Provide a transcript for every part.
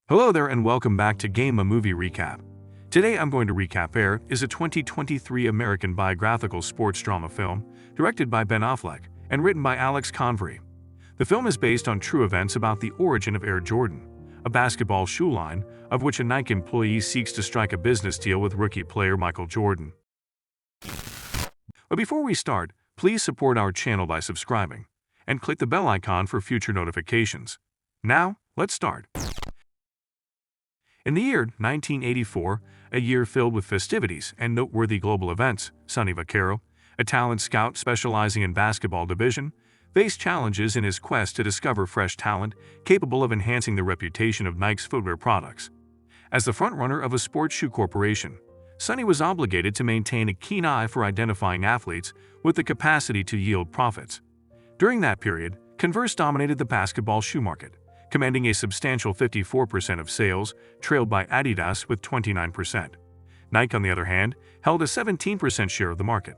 Hello there and welcome back to Game a Movie Recap. Today I'm going to recap Air is a 2023 American biographical sports drama film directed by Ben Affleck and written by Alex Convery. The film is based on true events about the origin of Air Jordan, a basketball shoe line of which a Nike employee seeks to strike a business deal with rookie player Michael Jordan. But before we start, please support our channel by subscribing and click the bell icon for future notifications. Now, let's start. In the year 1984, a year filled with festivities and noteworthy global events, Sonny Vaccaro, a talent scout specializing in basketball division, faced challenges in his quest to discover fresh talent capable of enhancing the reputation of Nike's footwear products. As the frontrunner of a sports shoe corporation, Sonny was obligated to maintain a keen eye for identifying athletes with the capacity to yield profits. During that period, Converse dominated the basketball shoe market, commanding a substantial 54% of sales, trailed by Adidas with 29%. Nike, on the other hand, held a 17% share of the market.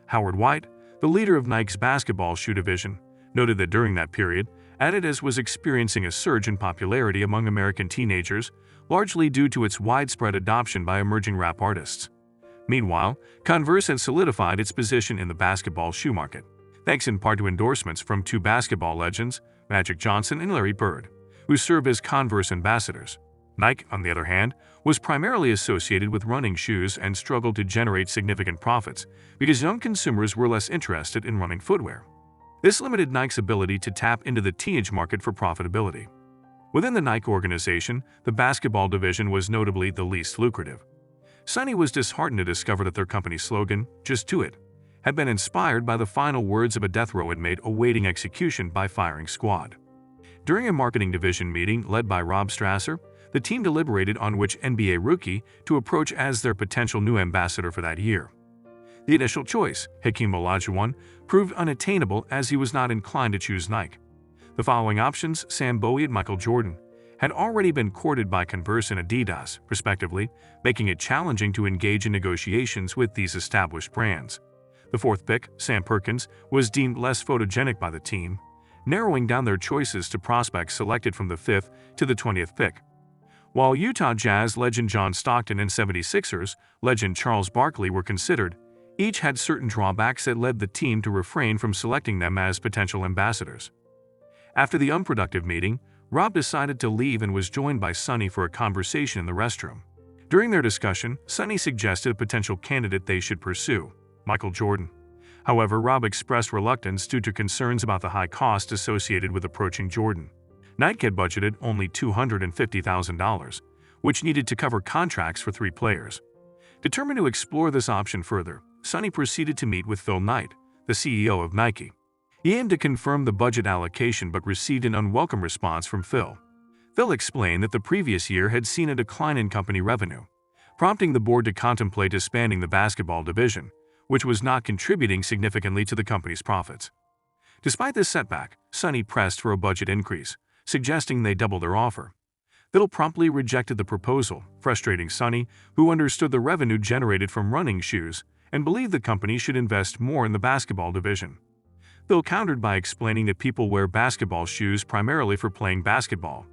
Howard White, the leader of Nike's basketball shoe division, noted that during that period, Adidas was experiencing a surge in popularity among American teenagers, largely due to its widespread adoption by emerging rap artists. Meanwhile, Converse had solidified its position in the basketball shoe market, thanks in part to endorsements from two basketball legends, Magic Johnson and Larry Bird, who served as Converse ambassadors. Nike, on the other hand, was primarily associated with running shoes and struggled to generate significant profits because young consumers were less interested in running footwear. This limited Nike's ability to tap into the teenage market for profitability. Within the Nike organization, the basketball division was notably the least lucrative. Sonny was disheartened to discover that their company's slogan, "Just Do It," had been inspired by the final words of a death row inmate awaiting execution by firing squad. During a marketing division meeting led by Rob Strasser, the team deliberated on which NBA rookie to approach as their potential new ambassador for that year. The initial choice, Hakeem Olajuwon, proved unattainable as he was not inclined to choose Nike. The following options, Sam Bowie and Michael Jordan, had already been courted by Converse and Adidas, respectively, making it challenging to engage in negotiations with these established brands. The fourth pick, Sam Perkins, was deemed less photogenic by the team, narrowing down their choices to prospects selected from the 5th to the 20th pick. While Utah Jazz legend John Stockton and 76ers legend Charles Barkley were considered, each had certain drawbacks that led the team to refrain from selecting them as potential ambassadors. After the unproductive meeting, Rob decided to leave and was joined by Sonny for a conversation in the restroom. During their discussion, Sonny suggested a potential candidate they should pursue, Michael Jordan. However, Rob expressed reluctance due to concerns about the high cost associated with approaching Jordan. Nike had budgeted only $250,000, which needed to cover contracts for 3 players. Determined to explore this option further, Sonny proceeded to meet with Phil Knight, the CEO of Nike. He aimed to confirm the budget allocation but received an unwelcome response from Phil. Phil explained that the previous year had seen a decline in company revenue, prompting the board to contemplate disbanding the basketball division, which was not contributing significantly to the company's profits. Despite this setback, Sonny pressed for a budget increase, suggesting they double their offer. Phil promptly rejected the proposal, frustrating Sonny, who understood the revenue generated from running shoes and believed the company should invest more in the basketball division. Phil countered by explaining that people wear basketball shoes primarily for playing basketball,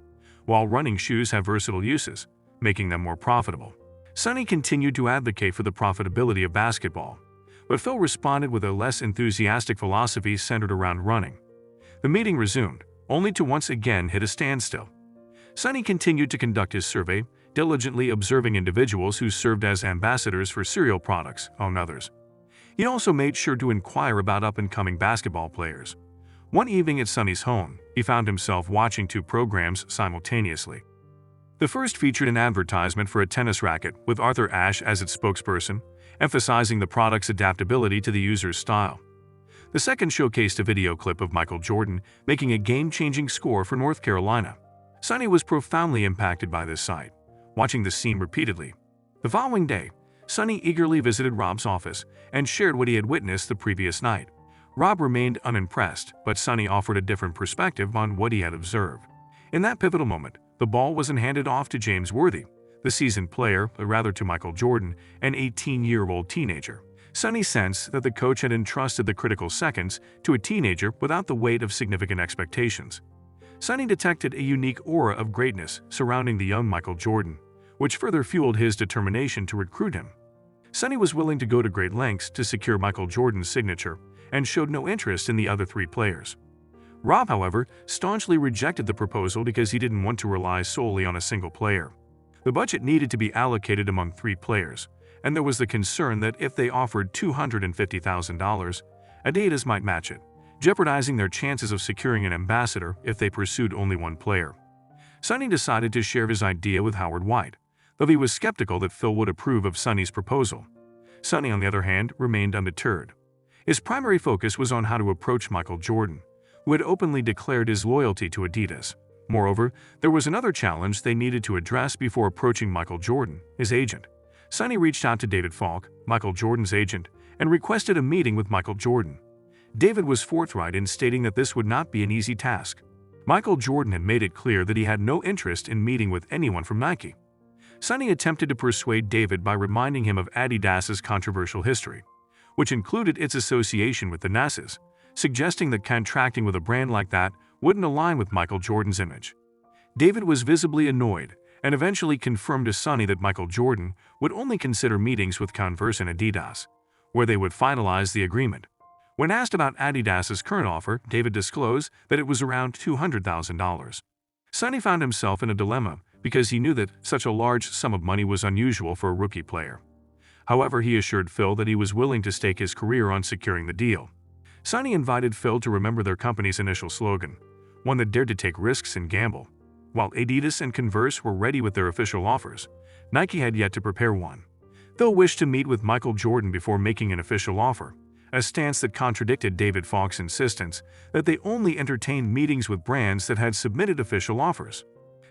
while running shoes have versatile uses, making them more profitable. Sonny continued to advocate for the profitability of basketball, but Phil responded with a less enthusiastic philosophy centered around running. The meeting resumed, only to once again hit a standstill. Sonny continued to conduct his survey, diligently observing individuals who served as ambassadors for cereal products, among others. He also made sure to inquire about up-and-coming basketball players. One evening at Sonny's home, he found himself watching 2 programs simultaneously. The first featured an advertisement for a tennis racket with Arthur Ashe as its spokesperson, emphasizing the product's adaptability to the user's style. The second showcased a video clip of Michael Jordan making a game-changing score for North Carolina. Sonny was profoundly impacted by this sight, watching the scene repeatedly. The following day, Sonny eagerly visited Rob's office and shared what he had witnessed the previous night. Rob remained unimpressed, but Sonny offered a different perspective on what he had observed. In that pivotal moment, the ball wasn't handed off to James Worthy, the seasoned player, but rather to Michael Jordan, an 18-year-old teenager. Sonny sensed that the coach had entrusted the critical seconds to a teenager without the weight of significant expectations. Sonny detected a unique aura of greatness surrounding the young Michael Jordan, which further fueled his determination to recruit him. Sonny was willing to go to great lengths to secure Michael Jordan's signature and showed no interest in the other three players. Rob, however, staunchly rejected the proposal because he didn't want to rely solely on a single player. The budget needed to be allocated among three players, and there was the concern that if they offered $250,000, Adidas might match it, jeopardizing their chances of securing an ambassador if they pursued only one player. Sonny decided to share his idea with Howard White, though he was skeptical that Phil would approve of Sonny's proposal. Sonny, on the other hand, remained undeterred. His primary focus was on how to approach Michael Jordan, who had openly declared his loyalty to Adidas. Moreover, there was another challenge they needed to address before approaching Michael Jordan, his agent. Sonny reached out to David Falk, Michael Jordan's agent, and requested a meeting with Michael Jordan. David was forthright in stating that this would not be an easy task. Michael Jordan had made it clear that he had no interest in meeting with anyone from Nike. Sonny attempted to persuade David by reminding him of Adidas's controversial history, which included its association with the Nasses, suggesting that contracting with a brand like that wouldn't align with Michael Jordan's image. David was visibly annoyed and eventually confirmed to Sonny that Michael Jordan would only consider meetings with Converse and Adidas, where they would finalize the agreement. When asked about Adidas's current offer, David disclosed that it was around $200,000. Sonny found himself in a dilemma because he knew that such a large sum of money was unusual for a rookie player. However, he assured Phil that he was willing to stake his career on securing the deal. Sonny invited Phil to remember their company's initial slogan, one that dared to take risks and gamble. While Adidas and Converse were ready with their official offers, Nike had yet to prepare one. Phil wished to meet with Michael Jordan before making an official offer, a stance that contradicted David Falk's insistence that they only entertained meetings with brands that had submitted official offers.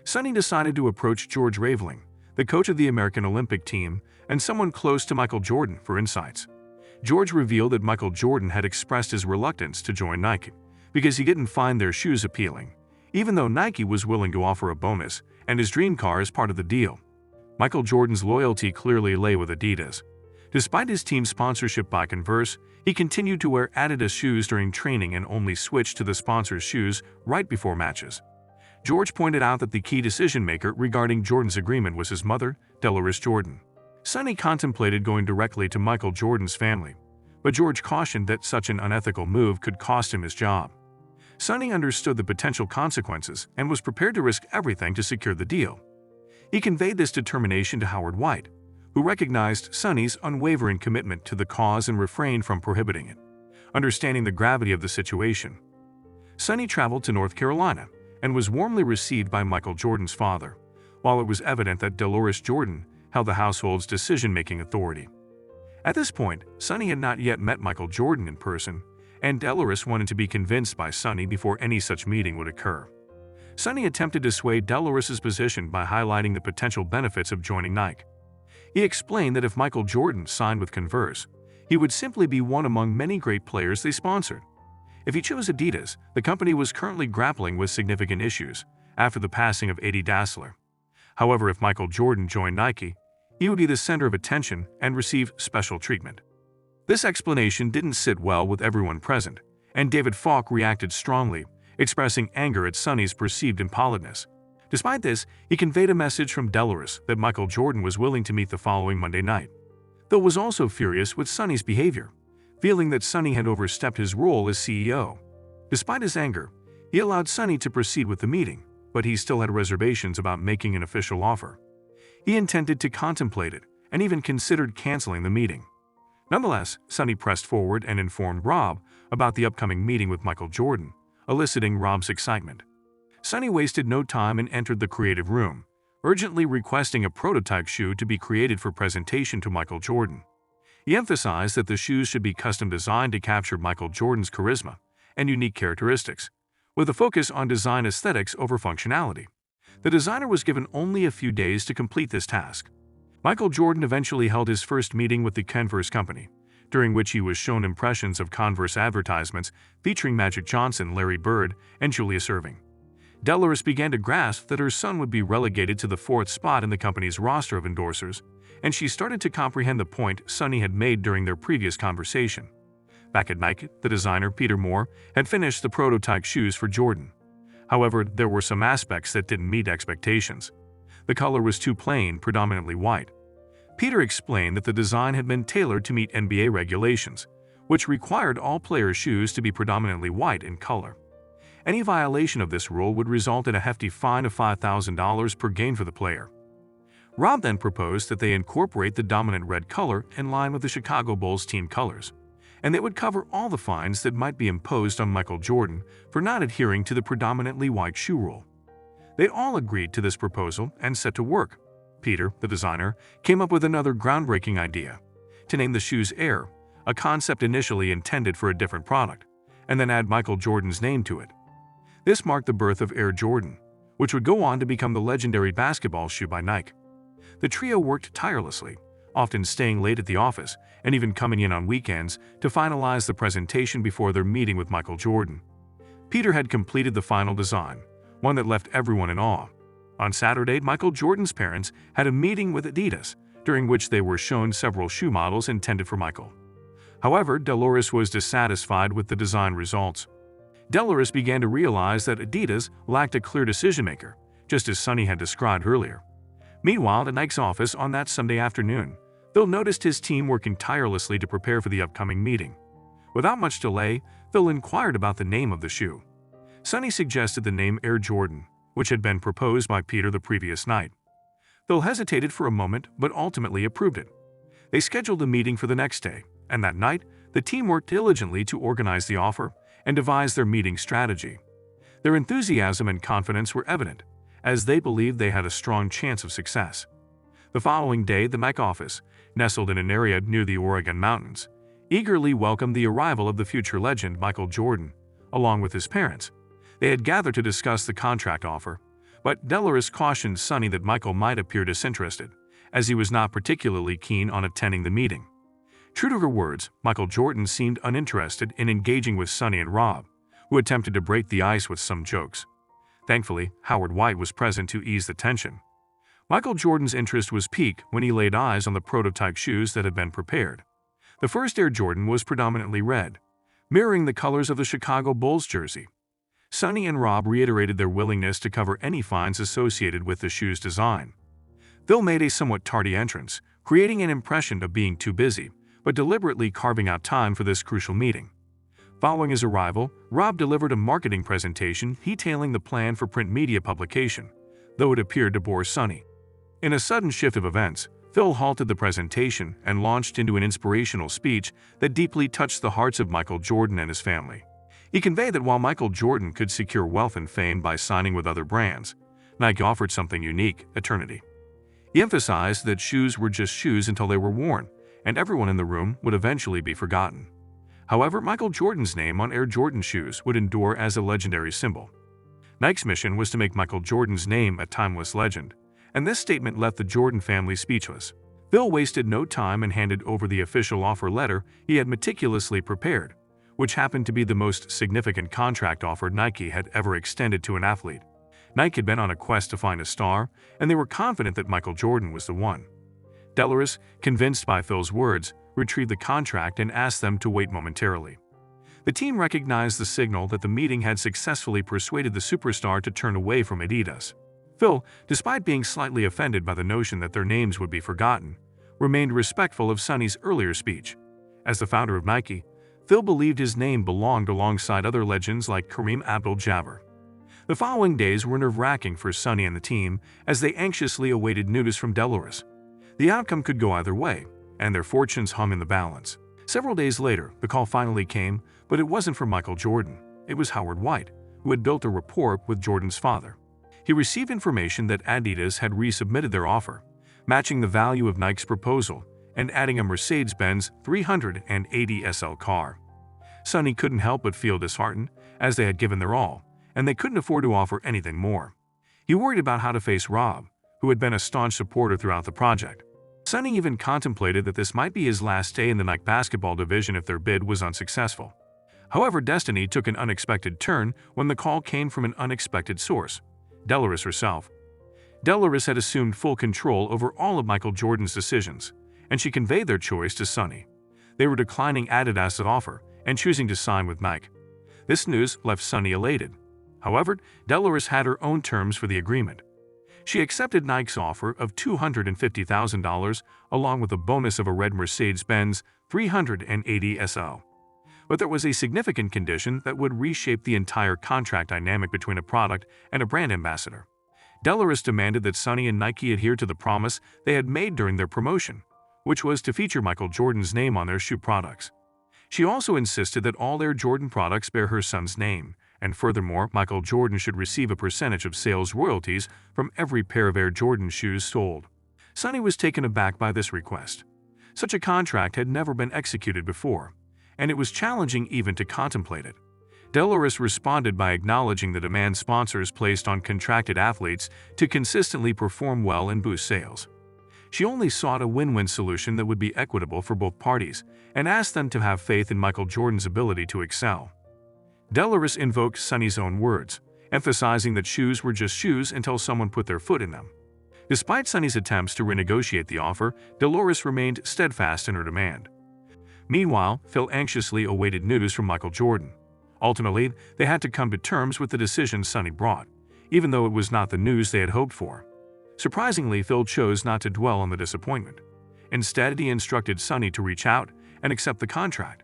Sonny decided to approach George Raveling, the coach of the American Olympic team and someone close to Michael Jordan, for insights. George revealed that Michael Jordan had expressed his reluctance to join Nike because he didn't find their shoes appealing, even though Nike was willing to offer a bonus and his dream car as part of the deal. Michael Jordan's loyalty clearly lay with Adidas. Despite his team's sponsorship by Converse, he continued to wear Adidas shoes during training and only switched to the sponsor's shoes right before matches. George pointed out that the key decision-maker regarding Jordan's agreement was his mother, Dolores Jordan. Sonny contemplated going directly to Michael Jordan's family, but George cautioned that such an unethical move could cost him his job. Sonny understood the potential consequences and was prepared to risk everything to secure the deal. He conveyed this determination to Howard White, who recognized Sonny's unwavering commitment to the cause and refrained from prohibiting it. Understanding the gravity of the situation, Sonny traveled to North Carolina and was warmly received by Michael Jordan's father, while it was evident that Dolores Jordan held the household's decision-making authority. At this point, Sonny had not yet met Michael Jordan in person, and Dolores wanted to be convinced by Sonny before any such meeting would occur. Sonny attempted to sway Dolores's position by highlighting the potential benefits of joining Nike. He explained that if Michael Jordan signed with Converse, he would simply be one among many great players they sponsored. If he chose Adidas, the company was currently grappling with significant issues after the passing of Adi Dassler. However, if Michael Jordan joined Nike, he would be the center of attention and receive special treatment. This explanation didn't sit well with everyone present, and David Falk reacted strongly, expressing anger at Sonny's perceived impoliteness. Despite this, he conveyed a message from Dolores that Michael Jordan was willing to meet the following Monday night. Phil was also furious with Sonny's behavior, feeling that Sonny had overstepped his role as CEO. Despite his anger, he allowed Sonny to proceed with the meeting, but he still had reservations about making an official offer. He intended to contemplate it and even considered canceling the meeting. Nonetheless, Sonny pressed forward and informed Rob about the upcoming meeting with Michael Jordan, eliciting Rob's excitement. Sonny wasted no time and entered the creative room, urgently requesting a prototype shoe to be created for presentation to Michael Jordan. He emphasized that the shoes should be custom designed to capture Michael Jordan's charisma and unique characteristics, with a focus on design aesthetics over functionality. The designer was given only a few days to complete this task. Michael Jordan eventually held his first meeting with the Converse company, during which he was shown impressions of Converse advertisements featuring Magic Johnson, Larry Bird, and Julius Erving. Dolores began to grasp that her son would be relegated to the fourth spot in the company's roster of endorsers, and she started to comprehend the point Sonny had made during their previous conversation. Back at Nike, the designer, Peter Moore, had finished the prototype shoes for Jordan. However, there were some aspects that didn't meet expectations. The color was too plain, predominantly white. Peter explained that the design had been tailored to meet NBA regulations, which required all players' shoes to be predominantly white in color. Any violation of this rule would result in a hefty fine of $5,000 per game for the player. Rob then proposed that they incorporate the dominant red color in line with the Chicago Bulls team colors, and it would cover all the fines that might be imposed on Michael Jordan for not adhering to the predominantly white shoe rule. They all agreed to this proposal and set to work. Peter, the designer, came up with another groundbreaking idea: to name the shoes Air, a concept initially intended for a different product, and then add Michael Jordan's name to it. This marked the birth of Air Jordan, which would go on to become the legendary basketball shoe by Nike. The trio worked tirelessly, often staying late at the office and even coming in on weekends to finalize the presentation before their meeting with Michael Jordan. Peter had completed the final design, one that left everyone in awe. On Saturday, Michael Jordan's parents had a meeting with Adidas, during which they were shown several shoe models intended for Michael. However, Dolores was dissatisfied with the design results. Dolores began to realize that Adidas lacked a clear decision-maker, just as Sonny had described earlier. Meanwhile, at Nike's office on that Sunday afternoon, Phil noticed his team working tirelessly to prepare for the upcoming meeting. Without much delay, Phil inquired about the name of the shoe. Sonny suggested the name Air Jordan, which had been proposed by Peter the previous night. Phil hesitated for a moment but ultimately approved it. They scheduled a meeting for the next day, and that night, the team worked diligently to organize the offer and devise their meeting strategy. Their enthusiasm and confidence were evident, as they believed they had a strong chance of success. The following day, the Nike office, nestled in an area near the Oregon mountains, eagerly welcomed the arrival of the future legend Michael Jordan, along with his parents. They had gathered to discuss the contract offer, but Dolores cautioned Sonny that Michael might appear disinterested, as he was not particularly keen on attending the meeting. True to her words, Michael Jordan seemed uninterested in engaging with Sonny and Rob, who attempted to break the ice with some jokes. Thankfully, Howard White was present to ease the tension. Michael Jordan's interest was piqued when he laid eyes on the prototype shoes that had been prepared. The first Air Jordan was predominantly red, mirroring the colors of the Chicago Bulls jersey. Sonny and Rob reiterated their willingness to cover any fines associated with the shoe's design. Phil made a somewhat tardy entrance, creating an impression of being too busy, but deliberately carving out time for this crucial meeting. Following his arrival, Rob delivered a marketing presentation detailing the plan for print media publication, though it appeared to bore Sonny. In a sudden shift of events, Phil halted the presentation and launched into an inspirational speech that deeply touched the hearts of Michael Jordan and his family. He conveyed that while Michael Jordan could secure wealth and fame by signing with other brands, Nike offered something unique: eternity. He emphasized that shoes were just shoes until they were worn, and everyone in the room would eventually be forgotten. However, Michael Jordan's name on Air Jordan shoes would endure as a legendary symbol. Nike's mission was to make Michael Jordan's name a timeless legend, and this statement left the Jordan family speechless. Phil wasted no time and handed over the official offer letter he had meticulously prepared, which happened to be the most significant contract offer Nike had ever extended to an athlete. Nike had been on a quest to find a star, and they were confident that Michael Jordan was the one. Dolores, convinced by Phil's words, retrieved the contract and asked them to wait momentarily. The team recognized the signal that the meeting had successfully persuaded the superstar to turn away from Adidas. Phil, despite being slightly offended by the notion that their names would be forgotten, remained respectful of Sonny's earlier speech. As the founder of Nike, Phil believed his name belonged alongside other legends like Kareem Abdul-Jabbar. The following days were nerve-wracking for Sonny and the team as they anxiously awaited news from Dolores. The outcome could go either way, and their fortunes hung in the balance. Several days later, the call finally came, but it wasn't from Michael Jordan. It was Howard White, who had built a rapport with Jordan's father. He received information that Adidas had resubmitted their offer, matching the value of Nike's proposal and adding a Mercedes-Benz 380 SL car. Sonny couldn't help but feel disheartened, as they had given their all, and they couldn't afford to offer anything more. He worried about how to face Rob, who had been a staunch supporter throughout the project. Sonny even contemplated that this might be his last day in the Nike basketball division if their bid was unsuccessful. However, destiny took an unexpected turn when the call came from an unexpected source: Dolores herself. Dolores had assumed full control over all of Michael Jordan's decisions, and she conveyed their choice to Sonny. They were declining Adidas' offer and choosing to sign with Nike. This news left Sonny elated. However, Dolores had her own terms for the agreement. She accepted Nike's offer of $250,000 along with a bonus of a red Mercedes-Benz 380 SL. But there was a significant condition that would reshape the entire contract dynamic between a product and a brand ambassador. Dolores demanded that Sonny and Nike adhere to the promise they had made during their promotion, which was to feature Michael Jordan's name on their shoe products. She also insisted that all Air Jordan products bear her son's name, and furthermore, Michael Jordan should receive a percentage of sales royalties from every pair of Air Jordan shoes sold. Sonny was taken aback by this request. Such a contract had never been executed before, and it was challenging even to contemplate it. Dolores responded by acknowledging the demand sponsors placed on contracted athletes to consistently perform well and boost sales. She only sought a win-win solution that would be equitable for both parties and asked them to have faith in Michael Jordan's ability to excel. Dolores invoked Sonny's own words, emphasizing that shoes were just shoes until someone put their foot in them. Despite Sonny's attempts to renegotiate the offer, Dolores remained steadfast in her demand. Meanwhile, Phil anxiously awaited news from Michael Jordan. Ultimately, they had to come to terms with the decision Sonny brought, even though it was not the news they had hoped for. Surprisingly, Phil chose not to dwell on the disappointment. Instead, he instructed Sonny to reach out and accept the contract.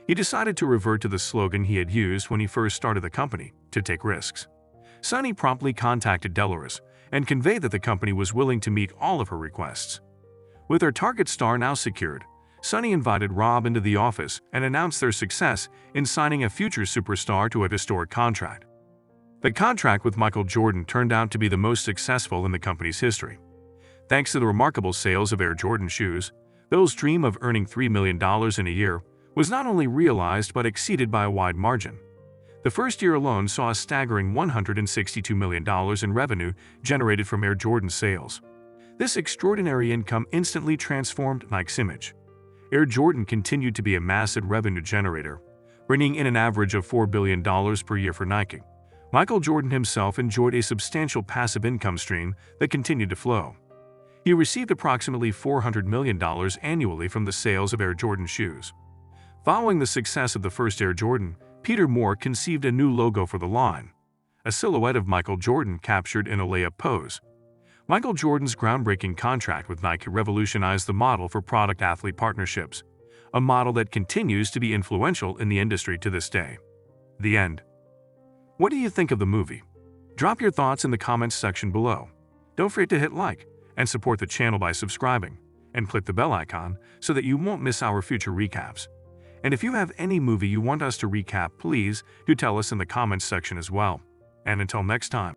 He decided to revert to the slogan he had used when he first started the company, to take risks. Sonny promptly contacted Dolores and conveyed that the company was willing to meet all of her requests. With their target star now secured, Sonny invited Rob into the office and announced their success in signing a future superstar to a historic contract. The contract with Michael Jordan turned out to be the most successful in the company's history. Thanks to the remarkable sales of Air Jordan shoes, Phil's dream of earning $3 million in a year was not only realized but exceeded by a wide margin. The first year alone saw a staggering $162 million in revenue generated from Air Jordan sales. This extraordinary income instantly transformed Nike's image. Air Jordan continued to be a massive revenue generator, bringing in an average of $4 billion per year for Nike. Michael Jordan himself enjoyed a substantial passive income stream that continued to flow. He received approximately $400 million annually from the sales of Air Jordan shoes. Following the success of the first Air Jordan, Peter Moore conceived a new logo for the line, a silhouette of Michael Jordan captured in a layup pose. Michael Jordan's groundbreaking contract with Nike revolutionized the model for product-athlete partnerships, a model that continues to be influential in the industry to this day. The end. What do you think of the movie? Drop your thoughts in the comments section below. Don't forget to hit like and support the channel by subscribing, and click the bell icon so that you won't miss our future recaps. And if you have any movie you want us to recap, please do tell us in the comments section as well. And until next time.